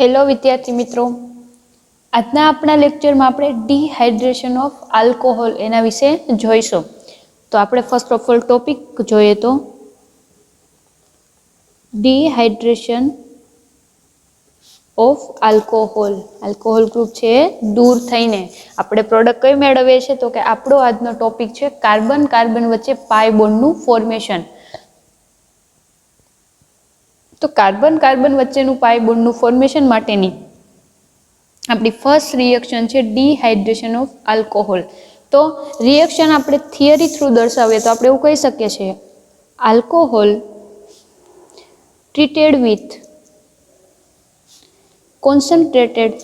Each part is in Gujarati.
હેલો વિદ્યાર્થી મિત્રો, આજના આપણા લેક્ચરમાં આપણે ડિહાઇડ્રેશન ઓફ આલ્કોહોલ એના વિશે જોઈશું. તો આપણે ફર્સ્ટ ઓફ ઓલ ટોપિક જોઈએ તો dehydration of alcohol. Alcohol group છે દૂર થઈને આપણે પ્રોડક્ટ કઈ મેળવીએ છીએ તો કે આપણો આજનો ટોપિક છે કાર્બન કાર્બન વચ્ચે પાઈ બોન્ડનું ફોર્મેશન. તો કાર્બન કાર્બન વચ્ચેનું પાઈ બોન્ડનું ફોર્મેશન માટેની આપણી ફર્સ્ટ રિએક્શન છે ડિહાઇડ્રેશન ઓફ આલ્કોહોલ. તો રિએક્શન આપણે થિયરી થ્રુ દર્શાવીએ તો આપણે એવું કહી શકીએ છીએ alcohol treated with concentrated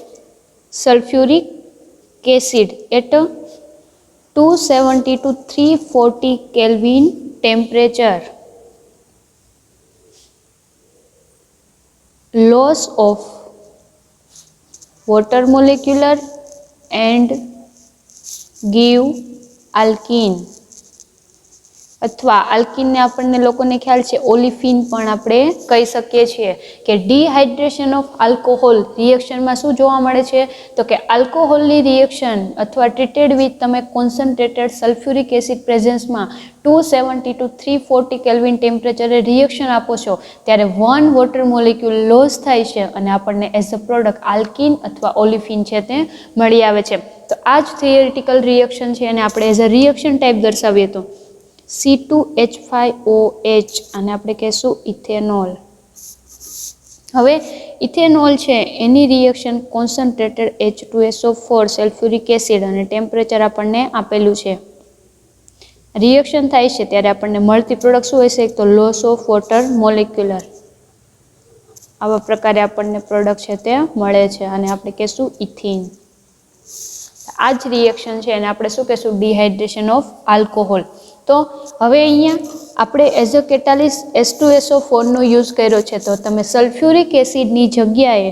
sulfuric acid at 270 to 340 Kelvin temperature. Loss of water molecular and give alkene. અથવા આલ્કીનને આપણને લોકોને ખ્યાલ છે ઓલિફિન પણ આપણે કહી શકીએ છીએ કે ડિહાઇડ્રેશન ઓફ આલ્કોહોલ રિએક્શનમાં શું જોવા મળે છે તો કે આલ્કોહોલની રિએક્શન અથવા ટ્રીટેડ વિથ તમે કોન્સન્ટ્રેટેડ સલ્ફ્યુરિક એસિડ પ્રેઝન્સમાં 270 to 340 કેલ્વિન ટેમ્પરેચરે રિએક્શન આપો છો ત્યારે 1 વોટર મોલિક્યુલ લોસ થાય છે અને આપણને એઝ અ પ્રોડક્ટ આલ્કીન અથવા ઓલિફિન છે તે મળી આવે છે. તો આ જ થિયરિટિકલ રિએક્શન છે અને આપણે એઝ અ રિએક્શન ટાઈપ દર્શાવીએ તો C2H5OH અને આપણે કહેશું ઇથેનોલ. હવે ઇથેનોલ છે એની reaction concentrated H2SO4 sulphuric acid અને ટેમ્પરેચર આપણને આપેલું છે. રિએક્શન થાય છે ત્યારે આપણને મળતી પ્રોડક્ટ શું હશે તો લોસ ઓફ વોટર મોલિક્યુલર. આવા પ્રકારે આપણને પ્રોડક્ટ છે તે મળે છે અને આપણે કહેશું ઇથિન. આ જ રિએક્શન છે અને આપણે શું કહેશું ડિહાઇડ્રેશન ઓફ આલ્કોહોલ. તો હવે અહીંયા આપણે એઝ અ કેટાલિસ્ટ H2SO4 નો યુઝ કર્યો છે તો તમે સલ્ફ્યુરિક એસિડની જગ્યાએ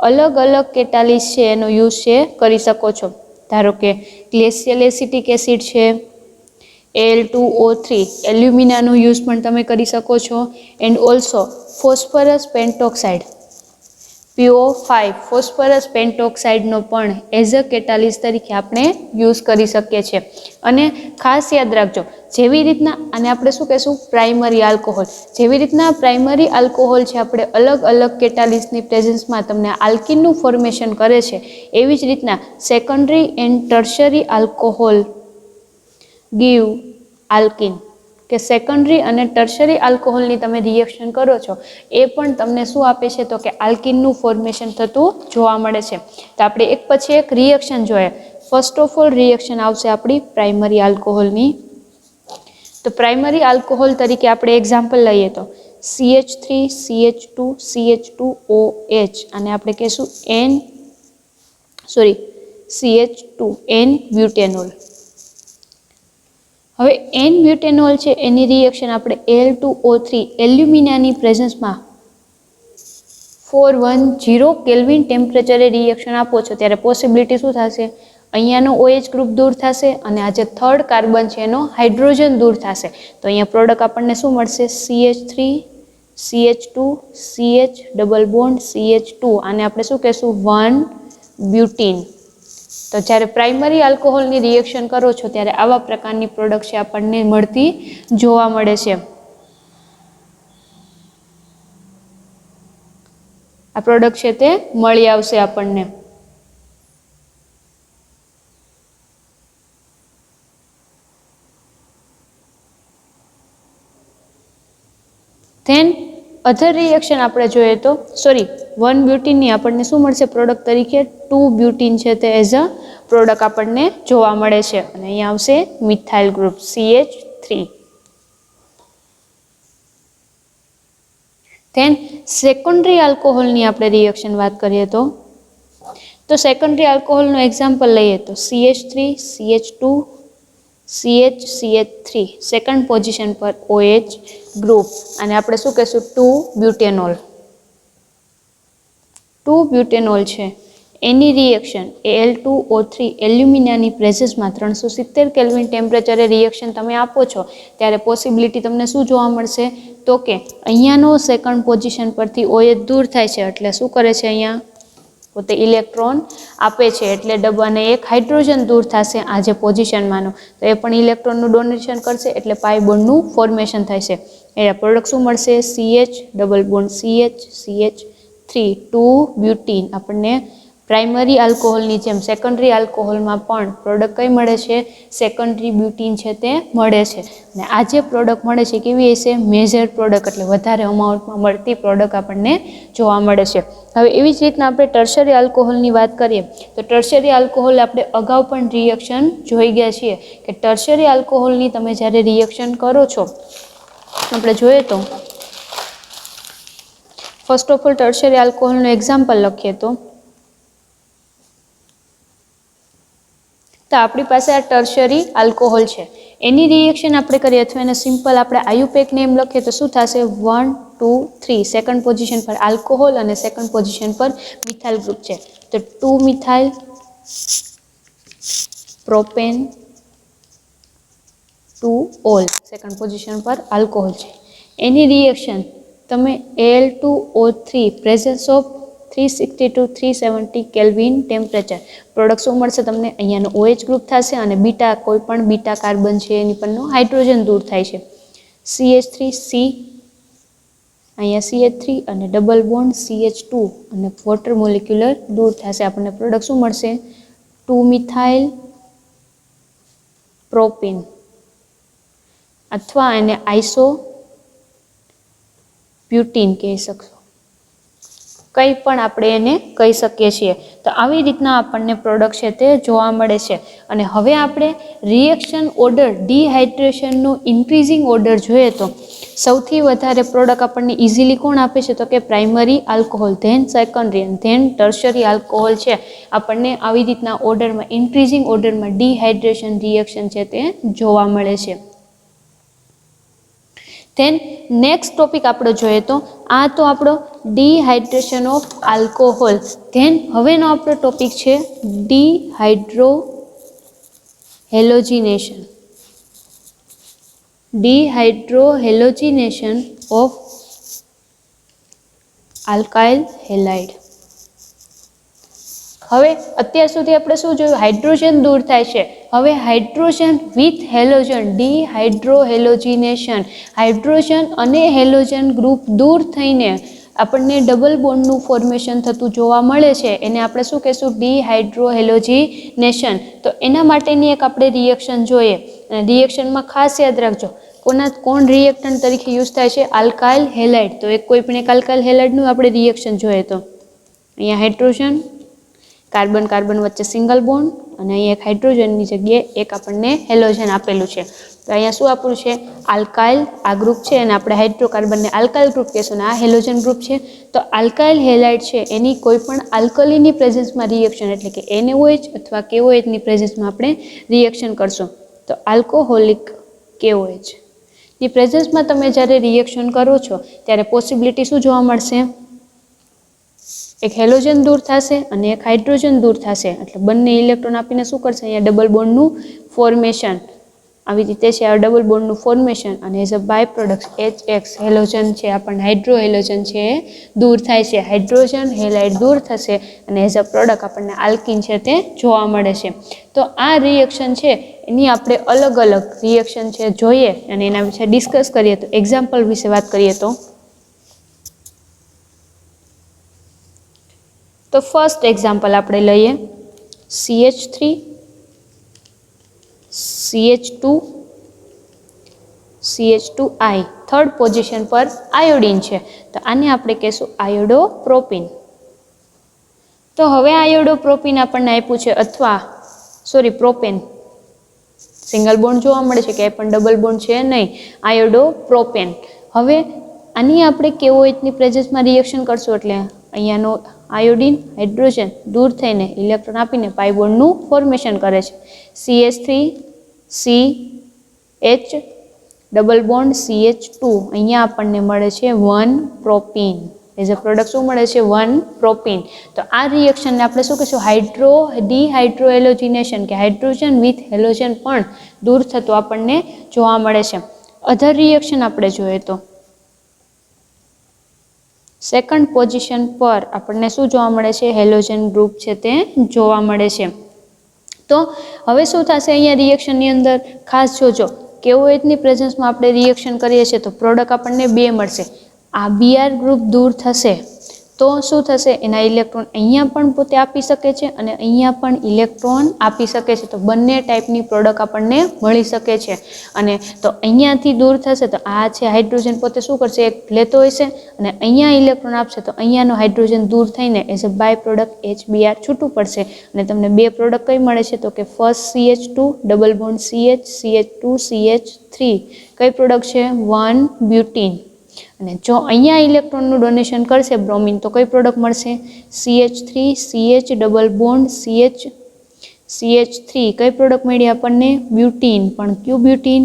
અલગ અલગ કેટાલિસ્ટ છે એનો યુઝ છે કરી શકો છો. ધારો કે ગ્લેશિયલ એસિટિક એસિડ છે, Al2O3 એલ્યુમિનાનો યુઝ પણ તમે કરી શકો છો and also phosphorus pentoxide PO5 phosphorus પેન્ટોક્સાઇડનો પણ એઝ અ કેટાલિસ્ટ તરીકે આપણે યુઝ કરી શકીએ છીએ. અને ખાસ યાદ રાખજો જેવી રીતના અને આપણે શું કહેશું પ્રાઇમરી આલ્કોહોલ, જેવી રીતના પ્રાઇમરી આલ્કોહોલ છે આપણે અલગ અલગ કેટાલિસ્ટની પ્રેઝન્સમાં તમને આલ્કીનનું ફોર્મેશન કરે છે એવી જ રીતના secondary and tertiary alcohol give alkene કે સેકન્ડરી અને ટર્શરી આલ્કોહોલની તમે રિએક્શન કરો છો એ પણ તમને શું આપે છે તો કે આલ્કીનનું ફોર્મેશન થતું જોવા મળે છે. તો આપણે એક પછી એક રિએક્શન જોઈએ. ફર્સ્ટ ઓફ ઓલ રિએક્શન આવશે આપણી પ્રાઇમરી આલ્કોહોલની. તો પ્રાઇમરી આલ્કોહોલ તરીકે આપણે એક્ઝામ્પલ લઈએ તો CH3CH2CH2OH અને આપણે કહેશું CH2N બ્યુટેનોલ. હવે N બ્યુટેનોલ છે એની રિએક્શન આપણે Al2O3 એલ્યુમિનાની પ્રેઝન્સમાં 410 કેલ્વિન ટેમ્પરેચરે રિએક્શન આપો છો ત્યારે પોસિબિલિટી શું થશે અહીંયાનો OH ગ્રુપ દૂર થશે અને આ જે થર્ડ કાર્બન છે એનો હાઇડ્રોજન દૂર થશે. તો અહીંયા પ્રોડક્ટ આપણને શું મળશે CH3 CH2 CH double bond CH2 આને આપણે શું કહેશું 1 બ્યુટીન. તો જ્યારે પ્રાઇમરી આલ્કોહોલની રિએક્શન કરો છો ત્યારે આવા પ્રકારની પ્રોડક્ટ છે આપણને મળતી જોવા મળે છે. આ પ્રોડક્ટ છે તે મળી આવશે આપણને. ધેન અધર રિએક્શન આપણે જોઈએ તો 1 બ્યુટીનની આપણને શું મળશે પ્રોડક્ટ તરીકે 2 બ્યુટીન છે તે એઝ અ પ્રોડક્ટ આપણને જોવા મળે છે અને અહીંયા આવશે methyl group CH3. Then secondary આલ્કોહોલની આપણે રિએક્શન વાત કરીએ તો સેકન્ડરી આલ્કોહોલનું એક્ઝામ્પલ લઈએ તો CH3 CH2 CH3 second position પર OH ગ્રુપ અને આપણે શું કહેશું 2 બ્યુટેનોલ. 2 બ્યુટેનોલ છે એની રિએક્શન Al2O3 એલ્યુમિનાની પ્રેઝન્સમાં 370 કેલ્વિન ટેમ્પરેચરે રિએક્શન તમે આપો છો ત્યારે પોસિબિલિટી તમને શું જોવા મળશે તો કે અહીંયાનો સેકન્ડ પોઝિશન પરથી OH દૂર થાય છે એટલે શું કરે છે અહીંયા પોતે ઇલેક્ટ્રોન આપે છે એટલે ડબ્બાને એક હાઇડ્રોજન દૂર થશે આ જે પોઝિશનમાંનો, તો એ પણ ઇલેક્ટ્રોનનું ડોનેશન કરશે એટલે પાઈ બોન્ડનું ફોર્મેશન થશે. એ પ્રોડક્ટ શું મળશે? CH double bond CH 2 બ્યુટીન. આપણને પ્રાઇમરી આલ્કોહોલની જેમ સેકન્ડરી આલ્કોહોલમાં પણ પ્રોડક્ટ કઈ મળે છે? સેકન્ડરી બ્યુટીન છે તે મળે છે. અને આ જે પ્રોડક્ટ મળે છે કેવી હશે? મેજર પ્રોડક્ટ, એટલે વધારે અમાઉન્ટમાં મળતી પ્રોડક્ટ આપણને જોવા મળે છે. હવે એવી જ રીતના આપણે ટર્શરી આલ્કોહોલની વાત કરીએ તો ટર્શરી આલ્કોહોલ આપણે અગાઉ પણ રિએક્શન જોઈ ગયા છીએ કે ટર્શરી આલ્કોહોલની તમે જ્યારે રિએક્શન કરો છો, આપણે જોઈએ તો ફર્સ્ટ ઓફ ઓલ ટર્શરી આલ્કોહોલનું એક્ઝામ્પલ લખીએ તો આપણી પાસે આ ટર્શરી આલ્કોહોલ છે, એની રિએક્શન આપણે કરીએ અથવા એને સિમ્પલ આપણે આયુપેક નેમ લખીએ તો શું થશે? 1 2 3 સેકન્ડ પોઝિશન પર આલ્કોહોલ અને સેકન્ડ પોઝિશન પર મિથાઇલ ગ્રુપ છે, તો 2 methyl propane 2 all second position પર આલ્કોહોલ છે. એની રિએક્શન તમે Al2O3 presence of 360 to 370 kelvin temperature product શું મળશે તમને? અહીંયાનો OH ગ્રુપ થશે અને બીટા કોઈ પણ બીટા કાર્બન છે એની પરનો હાઇડ્રોજન દૂર થાય છે. CH3C અહીંયા CH3 અને ડબલ બોન્ડ CH2 અને વોટર મોલિક્યુલર દૂર થશે. આપણને પ્રોડક્ટ શું મળશે? 2 મિથાઇલ પ્રોપીન અથવા એને આઈસો બ્યુટીન કહી શકશો, કંઈ પણ આપણે એને કહી શકીએ છીએ. તો આવી રીતના આપણને પ્રોડક્ટ છે તે જોવા મળે છે. અને હવે આપણે રિએક્શન ઓર્ડર ડિહાઇડ્રેશનનું ઇન્ક્રીઝિંગ ઓર્ડર જોઈએ તો સૌથી વધારે પ્રોડક્ટ આપણને ઇઝીલી કોણ આપે છે? તો કે પ્રાઇમરી આલ્કોહોલ, ધેન સેકન્ડરી અને ધેન ટર્શરી આલ્કોહોલ છે. આપણને આવી રીતના ઓર્ડરમાં ઇન્ક્રીઝિંગ ઓર્ડરમાં ડિહાઇડ્રેશન રિએક્શન છે તે જોવા મળે છે. ધેન નેક્સ્ટ ટોપિક આપણે જોઈએ તો આ તો આપણો ડિહાઇડ્રેશન ઓફ આલ્કોહોલ. ધેન હવેનો આપણો ટોપિક છે ડિહાઇડ્રોહેલોજિનેશન. ડિહાઇડ્રોહેલોજિનેશન ઓફ આલ્કાઇલ હેલાઇડ. હવે અત્યાર સુધી આપણે શું જોયું? હાઇડ્રોજન દૂર થાય છે. હવે હાઇડ્રોજન વિથ હેલોજન, ડિહાઇડ્રોહેલોજિનેશન, હાઇડ્રોજન અને હેલોજન ગ્રુપ દૂર થઈને આપણને ડબલ બોન્ડનું ફોર્મેશન થતું જોવા મળે છે. એને આપણે શું કહેશું? ડિહાઇડ્રોહેલોજિનેશન. તો એના માટેની એક આપણે રિએક્શન જોઈએ અને રિએક્શનમાં ખાસ યાદ રાખજો કોણ રિએક્ટન્ટ તરીકે યુઝ થાય છે? Alkyl halide. તો એક કોઈ પણ એક આલ્કાઇલ હેલાઇડનું આપણે રિએક્શન જોઈએ તો અહીંયા હાઇડ્રોજન કાર્બન કાર્બન વચ્ચે સિંગલ બોન્ડ અને અહીંયા એક હાઇડ્રોજનની જગ્યાએ એક આપણને હેલોજન આપેલું છે. તો અહીંયા શું આપેલું છે? આલ્કાઇલ આ ગ્રુપ છે અને આપણે હાઇડ્રોકાર્બનને આલ્કાઇલ ગ્રુપ કહેશું અને આ હેલોજન ગ્રુપ છે. તો આલ્કાઇલ હેલાઇડ છે એની કોઈ પણ આલ્કલીની પ્રેઝન્સમાં રિએક્શન એટલે કે NaOH અથવા KOH ની પ્રેઝન્સમાં આપણે રિએક્શન કરશું. તો આલ્કોહોલિક KOH ની પ્રેઝન્સમાં તમે જ્યારે રિએક્શન કરો છો ત્યારે પોસિબિલિટી શું જોવા મળશે? એક હેલોજન દૂર થશે અને એક હાઇડ્રોજન દૂર થશે એટલે બંને ઇલેક્ટ્રોન આપીને શું કરશે? અહીંયા ડબલ બોન્ડનું ફોર્મેશન. આવી રીતે છે આ ડબલ બોન્ડનું ફોર્મેશન અને as a by product HX halogen છે આપણને હાઇડ્રો હેલોજન છે એ દૂર થાય છે. હાઇડ્રોજન હેલાઇડ દૂર થશે અને એઝ અ પ્રોડક્ટ આપણને આલ્કીન છે તે જોવા મળે છે. તો આ રિએક્શન છે એની આપણે અલગ અલગ રિએક્શન છે જોઈએ અને એના વિશે ડિસ્કસ કરીએ તો એક્ઝામ્પલ વિશે વાત કરીએ તો ફર્સ્ટ એક્ઝામ્પલ આપણે લઈએ CH3 CH2 CH2I third position પર આયોડીન છે તો આને આપણે કહેશું આયોડોપ્રોપીન. તો હવે આયોડોપ્રોપીન આપણને આપ્યું છે અથવા પ્રોપેન સિંગલ બોન્ડ જોવા મળે છે કે પણ ડબલ બોન્ડ છે નહીં, આયોડોપ્રોપેન. હવે આની આપણે KOHની પ્રેઝન્સમાં રિએક્શન કરશું એટલે અહીંયાનો આયોડીન હાઇડ્રોજન દૂર થઈને ઇલેક્ટ્રોન આપીને પાઈ બોન્ડનું ફોર્મેશન કરે છે. CH3CH ડબલ બોન્ડ CH2 અહીંયા આપણને મળે છે 1 પ્રોપીન. એઝ અ પ્રોડક્ટ શું મળે છે? 1 પ્રોપીન. તો આ રિએક્શનને આપણે શું કહીશું? ડિહાઇડ્રોહેલોજિનેશન કે હાઇડ્રોજન વિથ હેલોજન પણ દૂર થતું આપણને જોવા મળે છે. અધર રિએક્શન આપણે જોઈએ તો સેકન્ડ પોઝિશન પર આપણને શું જોવા મળે છે? હેલોજન ગ્રુપ છે તે જોવા મળે છે. તો હવે શું થશે અહીંયા રિએક્શનની અંદર? ખાસ જોજો, KOH ની પ્રેઝન્સમાં આપણે રિએક્શન કરીએ છીએ તો પ્રોડક્ટ આપણને 2 મળશે. આ Br ગ્રુપ દૂર થશે તો શું થશે? એના ઇલેક્ટ્રોન અહીંયા પણ પોતે આપી શકે છે અને અહીંયા પણ ઇલેક્ટ્રોન આપી શકે છે. તો બંને ટાઈપની પ્રોડક્ટ આપણને મળી શકે છે. અને તો અહીંયાથી દૂર થશે તો આ છે હાઇડ્રોજન પોતે શું કરશે? એક લેતો હશે અને અહીંયા ઇલેક્ટ્રોન આપશે તો અહીંયાનો હાઇડ્રોજન દૂર થઈને as a by product HBr છૂટું પડશે અને તમને 2 પ્રોડક્ટ કઈ મળે છે? તો કે first CH2 double bond CH, CH2 CH3 કઈ પ્રોડક્ટ છે? 1 બ્યુટીન. અને જો અહીંયા ઇલેક્ટ્રોનનું ડોનેશન કરશે બ્રોમિન તો કઈ પ્રોડક્ટ મળશે? CH3 CH double bond CH, CH3 કઈ પ્રોડક્ટ મળી આપણને? બ્યુટીન. પણ કયું બ્યુટીન?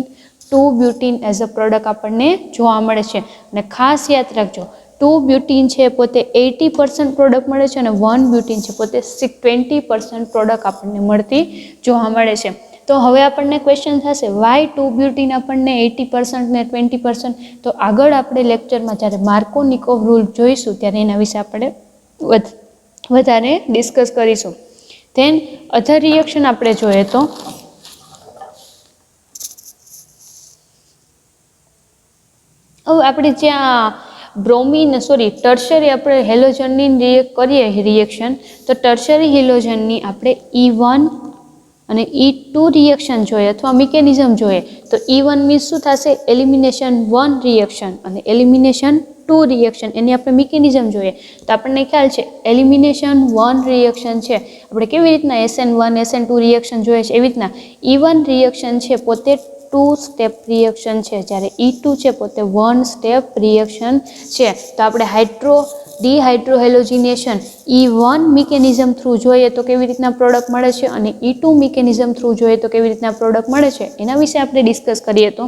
2 બ્યુટીન એઝ અ પ્રોડક્ટ આપણને જોવા મળે છે. અને ખાસ યાદ રાખજો, 2 બ્યુટીન છે પોતે 80% પ્રોડક્ટ મળે છે અને 1 બ્યુટીન છે પોતે 20% પ્રોડક્ટ આપણને મળતી જોવા મળે છે. તો હવે આપણને ક્વેશ્ચન થશે, વાય 2 બ્યુટીન આપણને 80% ને 20%? તો આગળ આપણે લેક્ચરમાં જ્યારે માર્કોનિકોવ રૂલ જોઈશું ત્યારે એના વિશે આપણે વધારે ડિસ્કસ કરીશું. ધેન અધર રિએક્શન આપણે જોઈએ તો હવે આપણે જ્યાં ટર્શરી આપણે હેલોજનની કરીએ રિએક્શન તો ટર્શરી હેલોજનની આપણે E1 અને E2 રિએક્શન જોઈએ અથવા મિકેનિઝમ જોઈએ તો E1 મીન્સ શું થશે? એલિમિનેશન 1 રિએક્શન અને એલિમિનેશન 2 રિએક્શન. એની આપણે મિકેનિઝમ જોઈએ તો આપણને ખ્યાલ છે એલિમિનેશન 1 રિએક્શન છે આપણે કેવી રીતના SN1 SN2 રિએક્શન જોઈએ છે એવી રીતના E1 રિએક્શન છે પોતે 2 સ્ટેપ રિએક્શન છે, જ્યારે E2 છે પોતે 1 સ્ટેપ રિએક્શન છે. તો આપણે ડિહાઇડ્રોહેલોજિનેશન E1 મિકેનિઝમ થ્રુ જોઈએ તો કેવી રીતના પ્રોડક્ટ મળે છે અને E2 મિકેનિઝમ થ્રુ જોઈએ તો કેવી રીતના પ્રોડક્ટ મળે છે એના વિશે આપણે ડિસ્કસ કરીએ. તો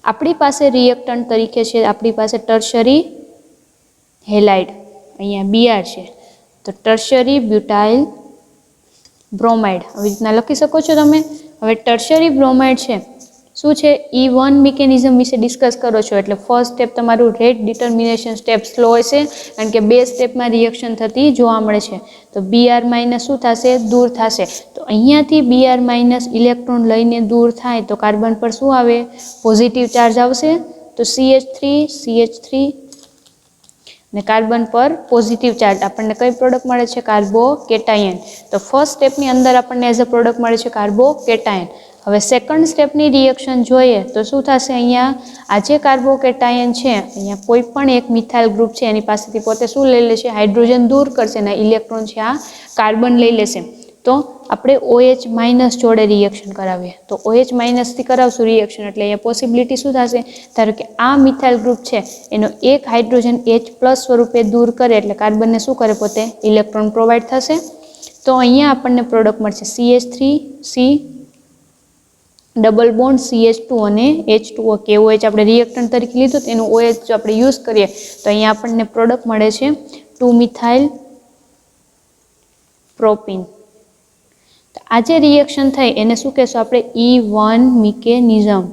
આપણી પાસે રિએક્ટન્ટ તરીકે છે આપણી પાસે ટર્શરી હેલાઇડ, અહીંયા Br છે તો ટર્શરી બ્યુટાઇલ બ્રોમાઇડ આવી રીતના લખી શકો છો તમે. હવે ટર્શરી બ્રોમાઇડ છે શું છે? E1 મિકેનિઝમ વિશે ડિસ્કસ કરો છો એટલે ફર્સ્ટ સ્ટેપ તમારું રેટ ડિટર્મિનેશન સ્ટેપ સ્લો હશે કારણ કે 2 સ્ટેપમાં રિએક્શન થતી જોવા મળે છે. તો Br માઇનસ શું થશે? દૂર થશે. તો અહીંયાથી Br માઇનસ ઇલેક્ટ્રોન લઈને દૂર થાય તો કાર્બન પર શું આવે? પોઝિટિવ ચાર્જ આવશે. તો CH3 અને કાર્બન પર પોઝિટિવ ચાર્જ આપણને કઈ પ્રોડક્ટ મળે છે? કાર્બોકેટાયન. તો ફર્સ્ટ સ્ટેપની અંદર આપણને એઝ અ પ્રોડક્ટ મળે છે કાર્બોકેટાયન. હવે સેકન્ડ સ્ટેપની રિએક્શન જોઈએ તો શું થશે? અહીંયા આ જે કાર્બોકેટાયન છે અહીંયા કોઈ પણ એક મિથાઇલ ગ્રુપ છે એની પાસેથી પોતે શું લઈ લેશે? હાઇડ્રોજન દૂર કરશે અને ઇલેક્ટ્રોન છે આ કાર્બન લઈ લેશે. તો આપણે OH માઇનસ જોડે રિએક્શન કરાવીએ તો OH માઇનસથી કરાવશું રિએક્શન એટલે અહીંયા પોસિબિલિટી શું થશે? ધારો કે આ મિથાઇલ ગ્રુપ છે એનો એક હાઇડ્રોજન H પ્લસ સ્વરૂપે દૂર કરે એટલે કાર્બનને શું કરે? પોતે ઇલેક્ટ્રોન પ્રોવાઈડ થશે. તો અહીંયા આપણને પ્રોડક્ટ મળશે CH3 C double bond CH2 અને H2O. KOH આપણે રિએક્ટન્ટ તરીકે લીધું તો એનું OH જો આપણે યુઝ કરીએ તો અહીંયા આપણને પ્રોડક્ટ મળે છે 2 મિથાઇલ પ્રોપીન. આ જે રિએક્શન થઈ એને શું કહેશું આપણે? E1 મિકેનિઝમ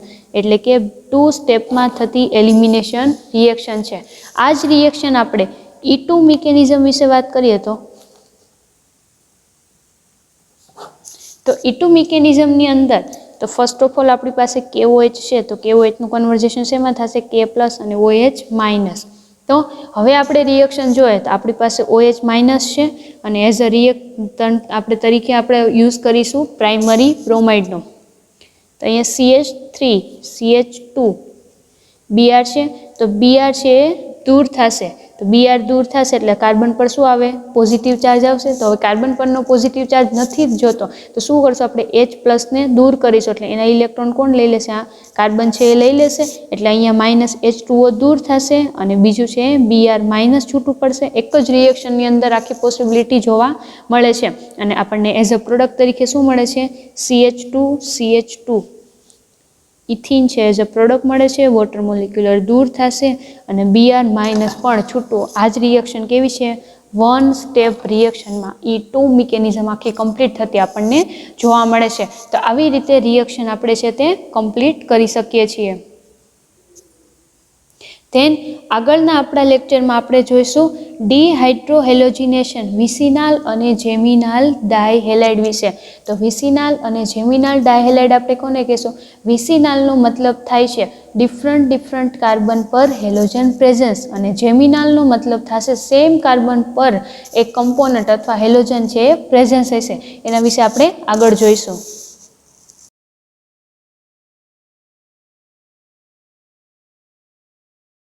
એટલે કે 2 સ્ટેપમાં થતી એલિમિનેશન રિએક્શન છે. આ જ રિએક્શન આપણે E2 મિકેનિઝમ વિશે વાત કરીએ તો E2 મિકેનિઝમની અંદર તો ફર્સ્ટ ઓફ ઓલ આપણી પાસે KOH છે તો KOHનું કન્વર્ઝેશન શેમાં થશે? K પ્લસ અને OH માઇનસ. તો હવે આપણે રિએક્શન જોઈએ તો આપણી પાસે OH માઇનસ છે અને એઝ અ રિએક્ટન્ટ આપણે તરીકે આપણે યુઝ કરીશું પ્રાઇમરી બ્રોમાઇડનો. તો અહીંયા CH3 CH2 Br છે તો Br છે એ દૂર થશે તો Br દૂર થશે એટલે કાર્બન પર શું આવે? પોઝિટિવ ચાર્જ આવશે. તો હવે કાર્બન પરનો પોઝિટિવ ચાર્જ નથી જ જોતો તો શું કરશું? આપણે H પ્લસને દૂર કરીશું એટલે એના ઇલેક્ટ્રોન કોણ લઈ લેશે? આ કાર્બન છે એ લઈ લેશે એટલે અહીંયા માઇનસ H2O દૂર થશે અને બીજું છે Br માઇનસ છૂટું પડશે. એક જ રિએક્શનની અંદર આખી પોસિબિલિટી જોવા મળે છે અને આપણને એઝ અ પ્રોડક્ટ તરીકે શું મળે છે? CH2 ઇથિન છે એઝ અ પ્રોડક્ટ મળે છે. વોટર મોલિક્યુલર દૂર થશે અને Br માઇનસ પણ છૂટું. આ જ રિએક્શન કેવી છે? 1 સ્ટેપ રિએક્શનમાં E2 મિકેનિઝમ આખી કમ્પ્લીટ થતી આપણને જોવા મળે છે. તો આવી રીતે રિએક્શન આપણે છે તે કમ્પ્લીટ કરી શકીએ છીએ. ધેન આગળના આપણા લેક્ચરમાં આપણે જોઈશું ડિહાઇડ્રોહેલોજિનેશન વિસિનાલ અને જેમિનાલ ડાયહેલાઇડ વિશે. તો વિસિનાલ અને જેમિનાલ ડાયહેલાઇડ આપણે કોને કહેશું? વિસિનાલનો મતલબ થાય છે ડિફરન્ટ કાર્બન પર હેલોજન પ્રેઝન્સ, અને જેમિનાલનો મતલબ થશે સેમ કાર્બન પર એક કમ્પોનન્ટ અથવા હેલોજન છે એ પ્રેઝન્સ હશે. એના વિશે આપણે આગળ જોઈશું.